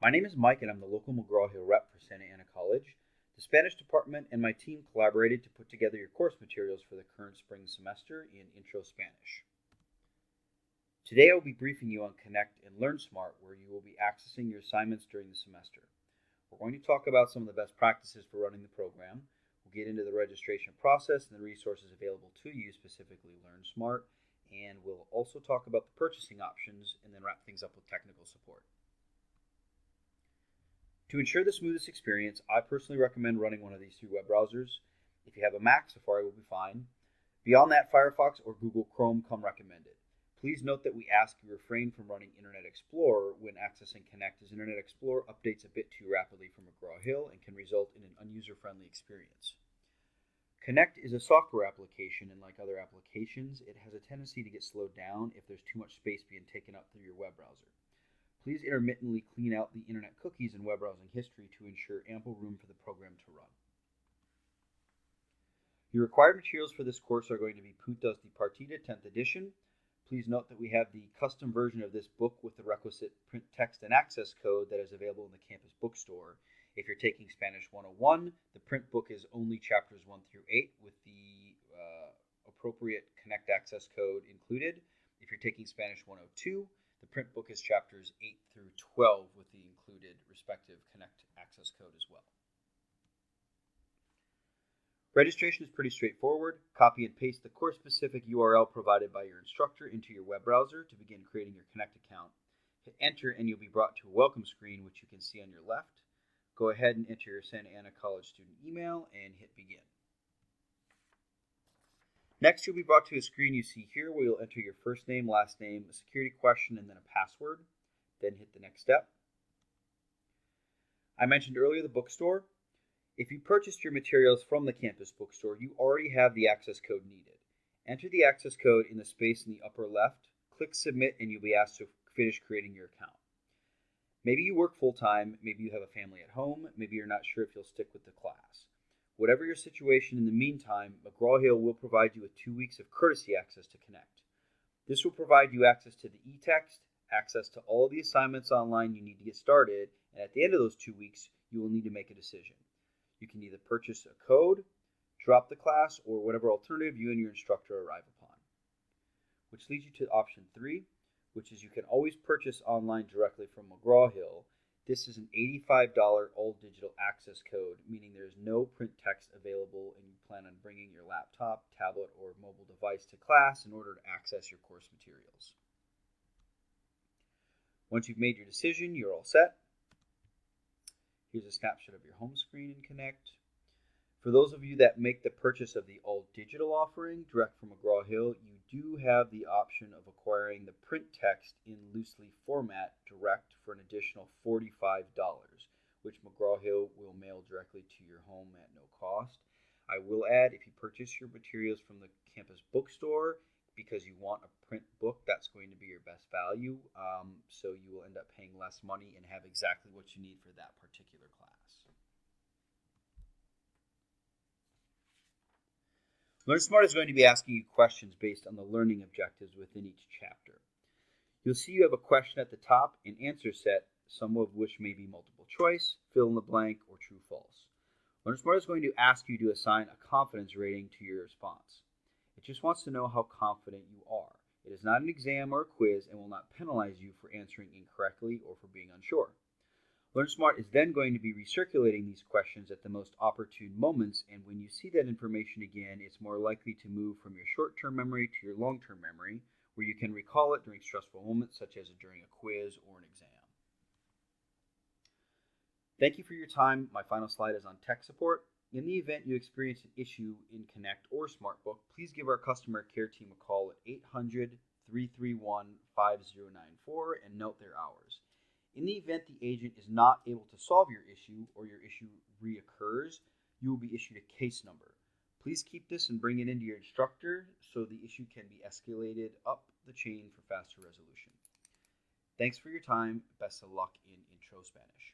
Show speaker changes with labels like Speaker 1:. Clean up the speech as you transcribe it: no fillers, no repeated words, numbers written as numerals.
Speaker 1: My name is Mike and I'm the local McGraw-Hill rep for Santa Ana College. The Spanish department and my team collaborated to put together your course materials for the current spring semester in Intro Spanish. Today I will be briefing you on Connect and Learn Smart, where you will be accessing your assignments during the semester. We're going to talk about some of the best practices for running the program. We'll get into the registration process and the resources available to you, specifically Learn Smart, and we'll also talk about the purchasing options and then wrap things up with technical support. To ensure the smoothest experience, I personally recommend running one of these three web browsers. If you have a Mac, Safari will be fine. Beyond that, Firefox or Google Chrome come recommended. Please note that we ask you refrain from running Internet Explorer when accessing Connect, as Internet Explorer updates a bit too rapidly from McGraw-Hill and can result in an unuser-friendly experience. Connect is a software application, and like other applications, it has a tendency to get slowed down if there's too much space being taken up through your web browser. Please intermittently clean out the internet cookies and web browsing history to ensure ample room for the program to run. Your required materials for this course are going to be Puntos de Partida 10th edition. Please note that we have the custom version of this book with the requisite print text and access code that is available in the campus bookstore. If you're taking Spanish 101, the print book is only chapters 1 through 8 with the appropriate Connect access code included. If you're taking Spanish 102, the print book is chapters 8 through 12 with the included respective Connect access code as well. Registration is pretty straightforward. Copy and paste the course-specific URL provided by your instructor into your web browser to begin creating your Connect account. Hit enter and you'll be brought to a welcome screen, which you can see on your left. Go ahead and enter your Santa Ana College student email and hit begin. Next, you'll be brought to a screen you see here where you'll enter your first name, last name, a security question, and then a password. Then hit the next step. I mentioned earlier the bookstore. If you purchased your materials from the campus bookstore, you already have the access code needed. Enter the access code in the space in the upper left, click submit, and you'll be asked to finish creating your account. Maybe you work full-time, maybe you have a family at home, maybe you're not sure if you'll stick with the class. Whatever your situation in the meantime, McGraw-Hill will provide you with 2 weeks of courtesy access to Connect. This will provide you access to the e-text, access to all of the assignments online you need to get started, and at the end of those 2 weeks, you will need to make a decision. You can either purchase a code, drop the class, or whatever alternative you and your instructor arrive upon. Which leads you to option 3, which is you can always purchase online directly from McGraw-Hill. This is an $85 all-digital access code, meaning there's no print text available and you plan on bringing your laptop, tablet, or mobile device to class in order to access your course materials. Once you've made your decision, you're all set. Here's a snapshot of your home screen in Connect. For those of you that make the purchase of the all-digital offering direct from McGraw-Hill, you do have the option of acquiring the print text in loose-leaf format direct for an additional $45, which McGraw-Hill will mail directly to your home at no cost. I will add, if you purchase your materials from the campus bookstore because you want a print book, that's going to be your best value, so you will end up paying less money and have exactly what you need for that particular class. Learn Smart is going to be asking you questions based on the learning objectives within each chapter. You'll see you have a question at the top, an answer set, some of which may be multiple choice, fill in the blank, or true-false. Learn Smart is going to ask you to assign a confidence rating to your response. It just wants to know how confident you are. It is not an exam or a quiz and will not penalize you for answering incorrectly or for being unsure. Learn Smart is then going to be recirculating these questions at the most opportune moments, and when you see that information again, it's more likely to move from your short-term memory to your long-term memory, where you can recall it during stressful moments such as during a quiz or an exam. Thank you for your time. My final slide is on tech support. In the event you experience an issue in Connect or SmartBook, please give our customer care team a call at 800-331-5094 and note their hours. In the event the agent is not able to solve your issue or your issue reoccurs, you will be issued a case number. Please keep this and bring it into your instructor so the issue can be escalated up the chain for faster resolution. Thanks for your time. Best of luck in Intro Spanish.